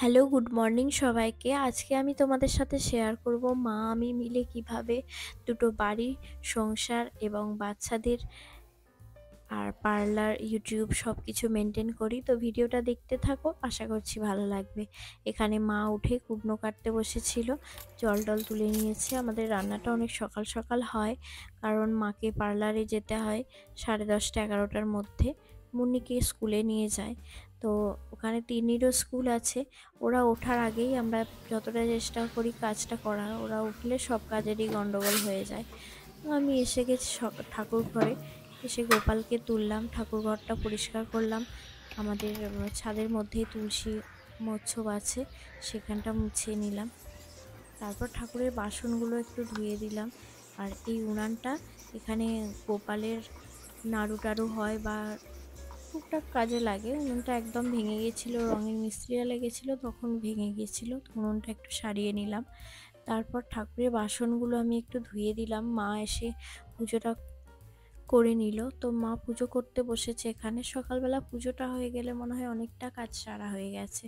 Hello, good morning সবাইকে। আজকে আমি তোমাদের সাথে শেয়ার করব মা আমি মিলে কিভাবে দুটো বাড়ি, সংসার এবং বাচ্চাদের আর পার্লার, ইউটিউব সবকিছু মেনটেন করি। তো ভিডিওটা দেখতে থাকো, আশা করছি ভালো লাগবে। এখানে মা উঠে কুটনো কাটতে বসেছিল, জল টল তুলে নিয়েছে। আমাদের রান্নাটা অনেক সকাল সকাল হয়, কারণ মাকে পার্লারে যেতে হয় 10:30 11টার মধ্যে। মুন্নিকে স্কুলে নিয়ে যায়, তো ওখানে তিন্নিরও স্কুল আছে। ওরা ওঠার আগেই আমরা যতটা চেষ্টা করি কাজটা করার, ওরা উঠলে সব কাজেরই গন্ডগোল হয়ে যায়। তো আমি এসে গেছি ঠাকুর ঘরে। এসে গোপালকে তুললাম, ঠাকুর ঘরটা পরিষ্কার করলাম। আমাদের ছাদের মধ্যেই তুলসী মচ্ছব আছে, সেখানটা মুছিয়ে নিলাম। তারপর ঠাকুরের বাসনগুলো একটু ধুয়ে দিলাম। আর এই উনানটা, এখানে গোপালের নাড়ু টাড়ু হয় বা টুকটাক কাজে লাগে। উনুনটা একদম ভেঙে গেছিলো, রঙের মিস্ত্রিরা লেগেছিলো, তখন ভেঙে গেছিলো, তো উনুনটা একটু সারিয়ে নিলাম। তারপর ঠাকুরের বাসনগুলো আমি একটু ধুয়ে দিলাম। মা এসে পুজোটা করে নিল। তো মা পুজো করতে বসেছে এখানে। সকালবেলা পুজোটা হয়ে গেলে মনে হয় অনেকটা কাজ সারা হয়ে গেছে।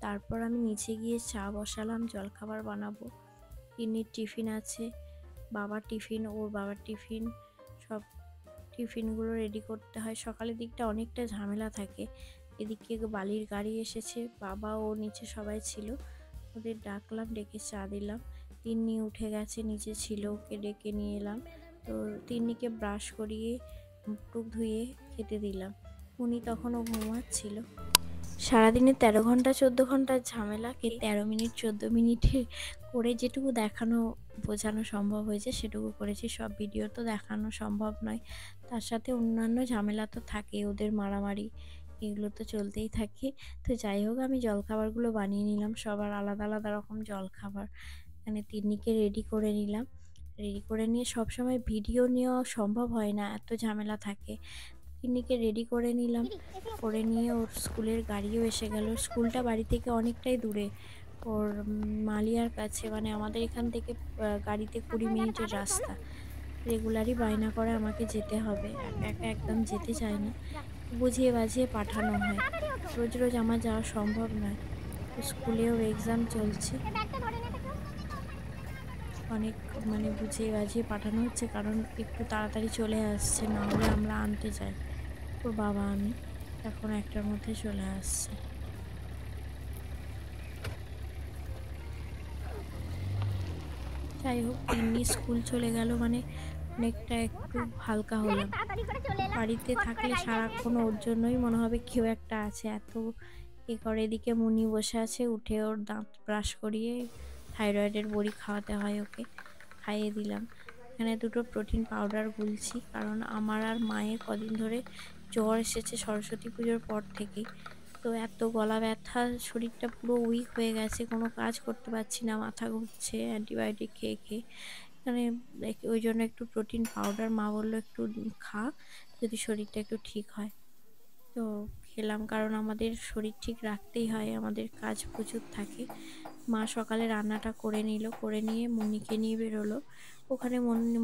তারপর আমি নিচে গিয়ে চা বসালাম, জলখাবার বানাবো। তিন্নির টিফিন আছে, বাবার টিফিন, ওর বাবার টিফিন, সব টিফিনগুলো রেডি করতে হয়। সকালের দিকটা অনেকটা ঝামেলা থাকে। এদিকে বালির গাড়ি এসেছে, বাবা ও নিচে সবাই ছিল, ওদের ডাকলাম, ডেকে চা দিলাম। তিন্নি উঠে গেছে, নিচে ছিল, ওকে ডেকে নিয়ে এলাম। তো তিন্নিকে ব্রাশ করিয়ে মুখ টুক ধুয়ে খেতে দিলাম। উনি তখনও ঘুমাচ্ছিল। সারাদিনে 13 ঘন্টা 14 ঘন্টার ঝামেলাকে 13 মিনিট 14 মিনিটে করে যেটুকু দেখানো বোঝানো সম্ভব হয়েছে সেটুকু করেছি। সব ভিডিও তো দেখানো সম্ভব নয়, তার সাথে অন্যান্য ঝামেলা তো থাকে, ওদের মারামারি এগুলো তো চলতেই থাকে। তো যাই হোক, আমি জলখাবারগুলো বানিয়ে নিলাম, সবার আলাদা আলাদা রকম জলখাবার। মানে তিন্নিকে রেডি করে নিলাম। রেডি করে নিয়ে সবসময় ভিডিও নেওয়া সম্ভব হয় না, এত ঝামেলা থাকে। তিন্নিকে রেডি করে নিলাম, করে নিয়ে ওর স্কুলের গাড়িও এসে গেল। স্কুলটা বাড়ি থেকে অনেকটাই দূরে, ওর মালিয়ার কাছে, মানে আমাদের এখান থেকে গাড়িতে 20 মিনিটের রাস্তা। রেগুলারই বায়না করে আমাকে যেতে হবে, একা একা একদম যেতে চায় না, বুঝিয়ে বাঝিয়ে পাঠানো হয়। রোজ রোজ আমার যাওয়া সম্ভব নয়। তো স্কুলেও এক্সাম চলছে, অনেক মানে বুঝিয়ে বাঝিয়ে পাঠানো হচ্ছে, কারণ একটু তাড়াতাড়ি চলে আসছে, না হলে আমরা আনতে যাই, ওর বাবা আমি, এখন 1টার মধ্যে চলে আসছে। যাই হোক, তিন্নি স্কুল চলে গেল মানে অনেকটা একটু হালকা হলাম। বাড়িতে থাকলে সারাক্ষণ ওর জন্যই মনে হবে কেউ একটা আছে, এত এ করে। এদিকে মুনি বসে আছে, উঠে ওর দাঁত ব্রাশ করিয়ে থাইরয়েডের বড়ি খাওয়াতে হয় ওকে, খাইয়ে দিলাম। এখানে দুটো প্রোটিন পাউডার গুলছি, কারণ আমার আর মায়ের কদিন ধরে জ্বর এসেছে সরস্বতী পুজোর পর থেকেই। তো এত গলা ব্যথা, শরীরটা পুরো উইক হয়ে গেছে, কোনো কাজ করতে পারছি না, মাথা ঘুরছে অ্যান্টিবায়োটিক খেয়ে খেয়ে। মানে ওই জন্য একটু প্রোটিন পাউডার মা বললো একটু খা, যদি শরীরটা একটু ঠিক হয়। তো খেলাম, কারণ আমাদের শরীর ঠিক রাখতেই হয়, আমাদের কাজ প্রচুর থাকে। মা সকালে রান্নাটা করে নিল, করে নিয়ে মুন্নিকে নিয়ে বেরোলো। ওখানে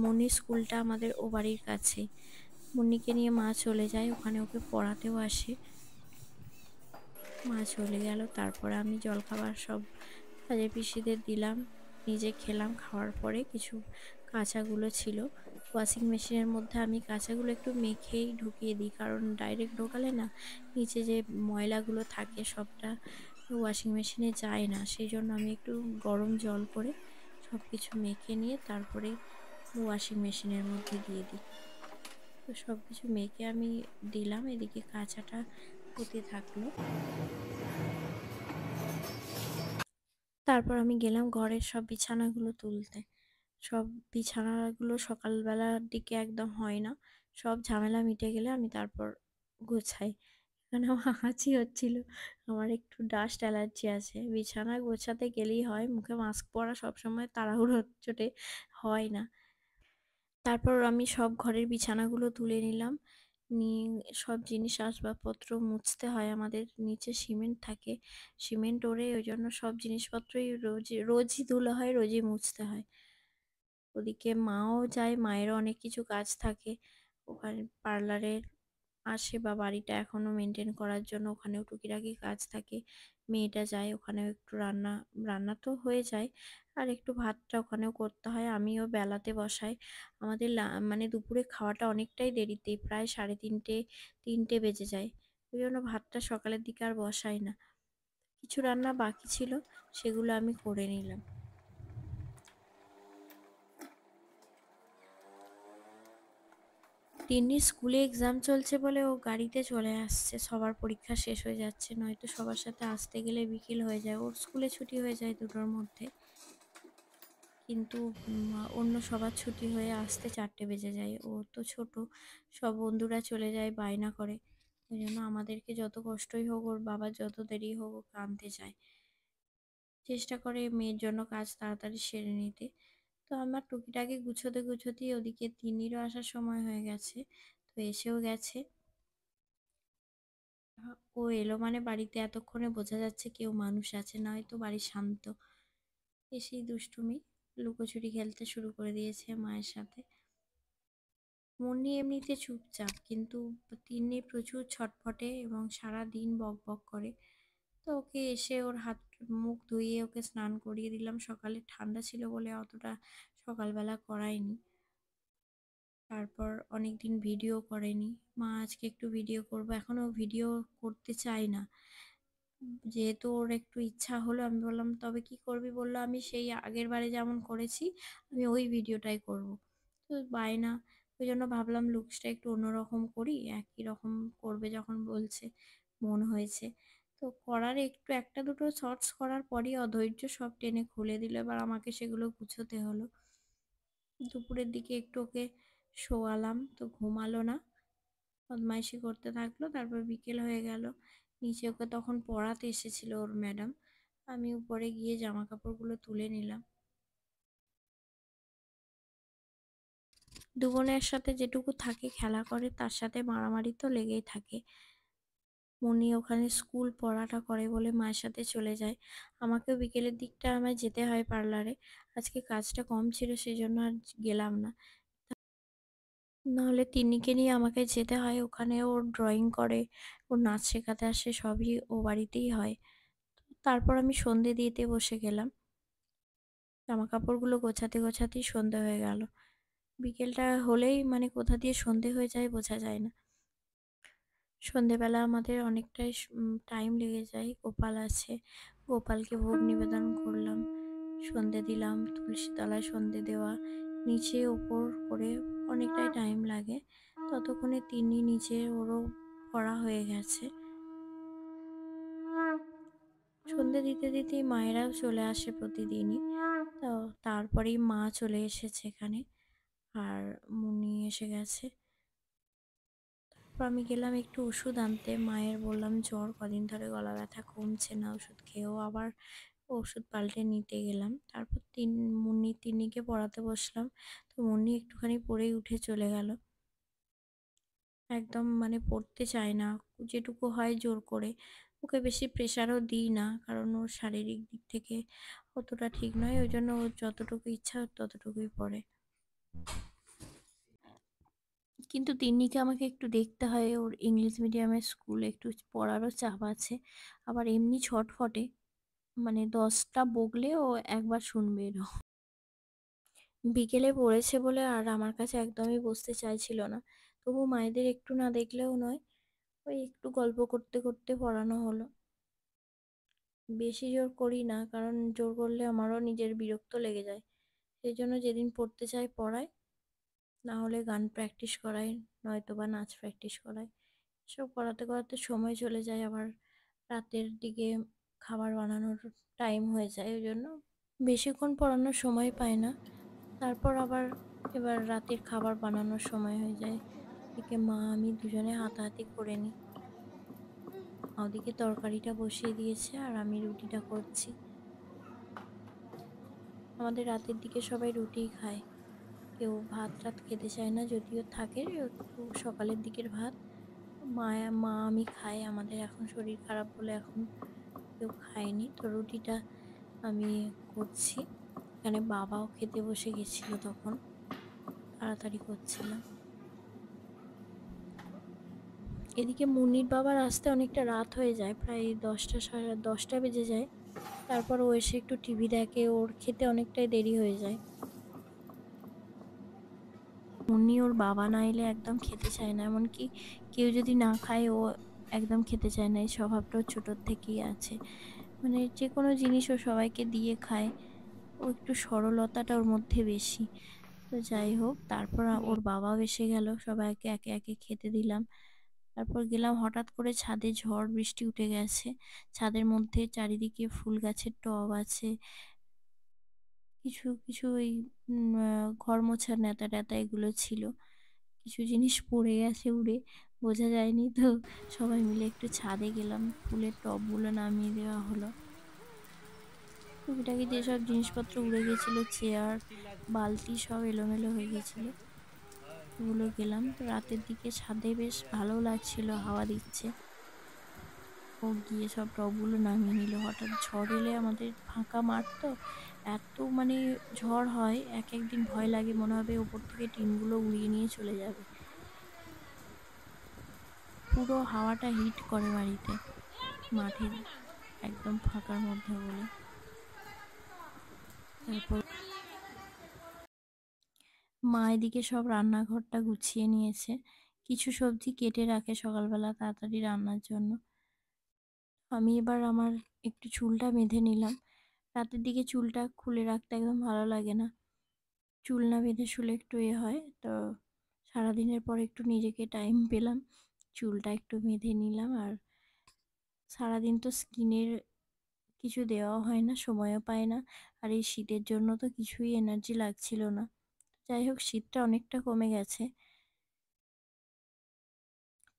মুন্নির স্কুলটা আমাদের ও বাড়ির কাছেই। মুন্নিকে নিয়ে মা চলে যায়, ওখানে ওকে পড়াতেও আসে। মা চলে গেল, তারপর আমি জলখাবার সব কাজে পিসিদের দিলাম, নিজে খেলাম। খাওয়ার পরে কিছু কাঁচাগুলো ছিল ওয়াশিং মেশিনের মধ্যে, আমি কাঁচাগুলো একটু মেখেই ঢুকিয়ে দিই, কারণ ডাইরেক্ট ঢোকালে না নিচে যে ময়লাগুলো থাকে সবটা ওয়াশিং মেশিনে যায় না, সেই জন্য আমি একটু গরম জল করে সব কিছু মেখে নিয়ে তারপরে ওয়াশিং মেশিনের মধ্যে দিয়ে দিই। তো সব কিছু মেখে আমি দিলাম, এদিকে কাঁচাটা হতে থাকলো। তারপর আমি গেলাম ঘরের সব বিছানাগুলো তুলতে। সব বিছানাগুলো সকালবেলার দিকে একদম হয় না, সব ঝামেলা মিটে গেলে আমি তারপর গোছাই। এখানে আমার হাঁচি হচ্ছিল, আমার একটু ডাস্ট অ্যালার্জি আছে, বিছানা গোছাতে গেলেই হয়, মুখে মাস্ক পরা সবসময় তাড়াহুড়োর চোটে হয় না। তারপর আমি সব ঘরের বিছানাগুলো তুলে নিলাম, নিয়ে সব জিনিস আসবাবপত্র মুছতে হয়, আমাদের নিচে সিমেন্ট থাকে, সিমেন্ট ওড়ে, ওই জন্য সব জিনিসপত্রই রোজই ধুলো হয়, রোজই মুছতে হয়। ওদিকে মাও যায়, মায়েরও অনেক কিছু কাজ থাকে ওখানে পার্লারের, আসে বা বাড়িটা এখনও মেনটেন করার জন্য ওখানেও টুকিটাকি কাজ থাকে। মেয়েটা যায় ওখানেও একটু রান্না, রান্না তো হয়ে যায় আর একটু ভাতটা ওখানেও করতে হয়। আমিও বেলাতে বসাই। আমাদের মানে দুপুরে খাওয়াটা অনেকটাই দেরিতে, প্রায় 3:30 3টে বেজে যায়। ওই জন্য ভাতটা সকালের দিকে আর বসাই না। কিছু রান্না বাকি ছিল, সেগুলো আমি করে নিলাম। তিন্নির স্কুলে এক্সাম চলছে বলে ও গাড়িতে চলে আসছে। সবার পরীক্ষা শেষ হয়ে যাচ্ছে, নয়তো সবার সাথে আসতে গেলে বিকেল হয়ে যায়। ওর স্কুলে ছুটি হয়ে যায় 2টোর মধ্যে, কিন্তু অন্য সবার ছুটি হয়ে আসতে 4টে বেজে যায়। ও তো ছোট, সব বন্ধুরা চলে যায়, বায়না করে। ওই জন্য আমাদেরকে যত কষ্টই হোক, ওর বাবার যত দেরি হোক, ওকে আনতে যায়। চেষ্টা করে মেয়ের জন্য কাজ তাড়াতাড়ি সেরে নিতে। তো আমার টুকিটাকি গুছোতে গুছোতেই ওদিকে তিন্নিরও আসার সময় হয়ে গেছে। তো এসেও গেছে। ও এলো মানে বাড়িতে এতক্ষণে বোঝা যাচ্ছে কেউ মানুষ আছে, নয়তো বাড়ি শান্ত। এসেই দুষ্টুমি, লুকোচুরি খেলতে শুরু করে দিয়েছে মায়ের সাথে। মুন্নি এমনিতে চুপচাপ, কিন্তু তিন্নি প্রচুর ছটফটে এবং সারা দিন বক বক করে। তো ওকে এসে ওর হাত মুখ ধুইয়ে ওকে স্নান করিয়ে দিলাম। সকালে ঠান্ডা ছিল বলে অতটা সকালবেলা করাইনি। তারপর অনেকদিন ভিডিও করেনি। মা আজকে একটু ভিডিও করবো, এখনো ভিডিও করতে চাই না। যেহেতু ওর একটু ইচ্ছা হলো, আমি বললাম তবে কি করবি, বললো আমি সেই আগের বারে যেমন করেছি আমি ওই ভিডিওটাই করব। তো বায়না, ওই জন্য ভাবলাম লুকসটা একটু অন্যরকম করি, একই রকম করবে যখন বলছে, মন হয়েছে। তো করার একটু একটা দুটো শর্টস করার পরই অধৈর্য সব টেনে খুলে দিল। এবার আমাকে সেগুলো গুছোতে হলো। দুপুরের দিকে একটু ওকে শোয়ালাম, তো ঘুমালো না, বদমাইশি করতে থাকলো। তারপর বিকেল হয়ে গেল। নিচে ওকে তখন পড়াতে এসেছিল ওর ম্যাডাম। আমি উপরে গিয়ে জামা কাপড়গুলো তুলে নিলাম। দু বোনের একসাথে যেটুকু থাকে খেলা করে, তার সাথে মারামারি তো লেগেই থাকে। মনি ওখানে স্কুল পড়াটা করে বলে মায়ের সাথে চলে যায়। আমাকেও বিকেলের দিকটা আমায় যেতে হয় পার্লারে। আজকে কাজটা কম ছিল, সেই জন্য আর গেলাম না। নাহলে তিন্নিকে নিয়ে আমাকে যেতে হয় ওখানে। ওর ড্রয়িং করে, ওর নাচ শেখাতে আসে, সবই ও বাড়িতেই হয়। তারপর আমি সন্ধে দিতে বসে গেলাম। জামা কাপড়গুলো গোছাতে গোছাতেই সন্ধে হয়ে গেল। বিকেলটা হলেই মানে কোথা দিয়ে সন্ধে হয়ে যায় বোঝা যায় না। সন্ধেবেলা আমাদের অনেকটাই টাইম লেগে যায়। গোপাল আছে, গোপালকে ভোগ নিবেদন করলাম, সন্ধে দিলাম, তুলসী তলায় সন্ধে দেওয়া, নিচে ওপর করে অনেকটাই টাইম লাগে। ততক্ষণে তিনি নিচে, ওরও পড়া হয়ে গেছে। সন্ধে দিতে দিতেই মায়েরাও চলে আসে প্রতিদিনই। তো তারপরেই মা চলে এসেছে এখানে, আর মুন্নি এসে গেছে। তারপর আমি গেলাম একটু ওষুধ আনতে। মায়ের বললাম জ্বর, কদিন ধরে গলা ব্যথা কমছে না, ওষুধ খেয়েও আবার ওষুধ পাল্টে নিতে গেলাম। তারপর তিন্নিকে পড়াতে বসলাম। তো মুন্নি একটুখানি পড়েই উঠে চলে গেল। একদম মানে পড়তে চায় না, যেটুকু হয় জোর করে। ওকে বেশি প্রেশারও দিই না, কারণ ওর শারীরিক দিক থেকে অতটা ঠিক নয়। ওই জন্য ওর যতটুকু ইচ্ছা ওর ততটুকুই পড়ে। কিন্তু তিন্নিকে আমাকে একটু দেখতে হয়, ওর ইংলিশ মিডিয়ামের স্কুল, একটু পড়ারও চাপ আছে। আবার এমনি ছটফটে, মানে 10টা বকলে ও একবার শুনবে এরকম। বিকেলে পড়েছে বলে আর আমার কাছে একদমই বসতে চাইছিল না। তবু মায়েদের একটু না দেখলেও নয়, ওই একটু গল্প করতে করতে পড়ানো হলো। বেশি জোর করি না, কারণ জোর করলে আমারও নিজের বিরক্ত লেগে যায়। সেই জন্য যেদিন পড়তে চাই পড়াই, না হলে গান প্র্যাকটিস করাই, নয়তো বা নাচ প্র্যাকটিস করাই। সব করাতে করাতে সময় চলে যায়, আবার রাতের দিকে খাবার বানানোর টাইম হয়ে যায়। ওই জন্য বেশিক্ষণ পড়ানোর সময় পাই না। তারপর আবার এবার রাতের খাবার বানানোর সময় হয়ে যায়। এদিকে মা আমি দুজনে হাতাহাতি করে নিই। ওদিকে তরকারিটা বসিয়ে দিয়েছে আর আমি রুটিটা করছি। আমাদের রাতের দিকে সবাই রুটিই খায়, কেউ ভাত টাত খেতে চায় না। যদিও থাকে একটু সকালের দিকের ভাত, মা আমি খাই। আমাদের এখন শরীর খারাপ বলে এখন কেউ খায়নি, তো রুটিটা আমি করছি। এখানে বাবাও খেতে বসে গেছিল, তখন তাড়াতাড়ি করছিলাম। এদিকে মুন্নির বাবার আসতে অনেকটা রাত হয়ে যায়, প্রায় 10টা সাড়ে 10টা বেজে যায়। তারপর ও এসে একটু টিভি দেখে, ওর খেতে অনেকটাই দেরি হয়ে যায়। মুন্নি ওর বাবা না এলে একদম খেতে চায় না, এমনকি কেউ যদি না খায় ও একদম খেতে চায় না। এই স্বভাবটা ওর ছোটোর থেকেই আছে। মানে যে কোনো জিনিস ও সবাইকে দিয়ে খায়। ও একটু সরলতাটা ওর মধ্যে বেশি। তো যাই হোক, তারপর ওর বাবাও এসে গেল, সবাইকে একে একে খেতে দিলাম। তারপর গেলাম, হঠাৎ করে ছাদে ঝড় বৃষ্টি উঠে গেছে। ছাদের মধ্যে চারিদিকে ফুল গাছের টব আছে, কিছু কিছু ওই ঘর মোছার ন্যাতা ট্যাতা এগুলো ছিল। কিছু জিনিস পড়ে গেছে উড়ে, বোঝা যায়নি তো। সবাই মিলে একটু ছাদে গেলাম, ফুলের টবগুলো নামিয়ে দেওয়া হলো। টুকিটাকি যেসব জিনিসপত্র উড়ে গেছিলো, চেয়ার, বালতি সব এলোমেলো হয়ে গেছিলো, ওগুলো গেলাম। তো রাতের দিকে ছাদে বেশ ভালো লাগছিল, হাওয়া দিচ্ছে। ও গিয়ে সব টবগুলো নামিয়ে নিল। হঠাৎ ঝড় এলে আমাদের ফাঁকা মাঠ তো, এত মানে ঝড় হয়, এক একদিন ভয় লাগে, মনে হবে ওপর থেকে টিনগুলো উড়িয়ে নিয়ে চলে যাবে। পুরো হাওয়াটা হিট করে বাড়িতে, মাঠের একদম ফাঁকার মধ্যে বলে। তারপর মা এদিকে সব রান্নাঘরটা গুছিয়ে নিয়েছে, কিছু সবজি কেটে রাখে সকালবেলা তাড়াতাড়ি রান্নার জন্য। আমি এবার আমার একটু চুলটা বেঁধে নিলাম। রাতের দিকে চুলটা খুলে রাখতে একদম ভালো লাগে না, চুল না বেঁধে শুলে একটু হয়। তো সারাদিনের পর একটু নিজেকে টাইম পেলাম, চুলটা একটু বেঁধে নিলাম। আর সারাদিন তো স্কিনের কিছু দেওয়া হয় না, সময়ও পায় না। আর এই শীতের জন্য তো কিছুই এনার্জি লাগছিল না। যাই হোক, শীতটা অনেকটা কমে গেছে।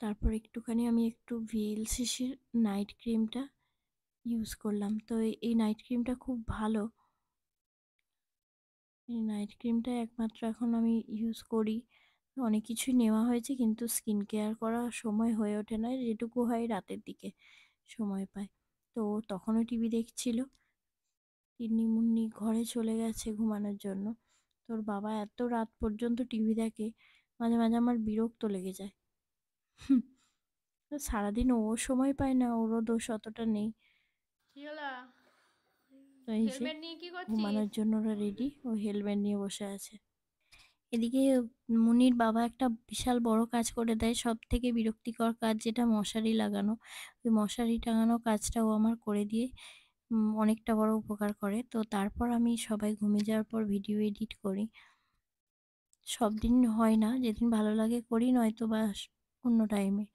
তারপর একটুখানি আমি একটু ভিএলসিসির নাইট ক্রিমটা ইউজ করলাম। তো এই নাইট ক্রিমটা খুব ভালো। এই নাইট ক্রিমটা একমাত্র এখন আমি ইউজ করি। অনেক কিছুই নেওয়া হয়েছে, কিন্তু স্কিন কেয়ার করার সময় হয়ে ওঠে না, যেটুকু হয় রাতের দিকে সময় পায়। তো তখনও টিভি দেখছিল। তিন্নি মুন্নি ঘরে চলে গেছে ঘুমানোর জন্য। তোর বাবা এত রাত পর্যন্ত টিভি দেখে, মাঝে মাঝে আমার বিরক্ত লেগে যায়। তো সারাদিন ও সময় পায় না, ওরও দোষ অতটা নেই। কি হলো? তো এই যে হেলমেট নিয়ে কি করছিস? ঘুমানোর জন্য ওরা রেডি, ও হেলমেট নিয়ে বসে আছে। এদিকে মুনির বাবা একটা বিশাল বড় কাজ করে দেয়, সব থেকে বিরক্তিকর কাজ, যেটা মশারি লাগানো। ওই মশারি টাঙানো কাজটা ও আমার করে দিয়ে অনেকটা বড় উপকার করে। তো তারপর আমি সবাই ঘুমিয়ে যাওয়ার পর ভিডিও এডিট করি। সব দিন হয় না, যেদিন ভালো লাগে করি, নয়তো বা অন্য টাইমে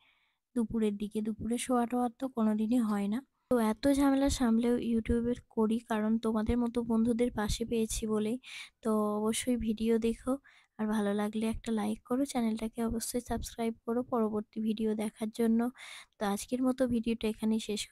দুপুরের দিকে, দুপুরে শোয়া টোয়া তো কোনোদিনই হয় না। তো এত ঝামেলা সামলেও ইউটিউবের করি, কারণ তোমাদের মতো বন্ধুদের পাশে পেয়েছি বলেই। তো অবশ্যই ভিডিও দেখো, আর ভালো লাগলে একটা লাইক করো, চ্যানেলটাকে অবশ্যই সাবস্ক্রাইব করো পরবর্তী ভিডিও দেখার জন্য। তো আজকের মতো ভিডিওটা এখানেই শেষ।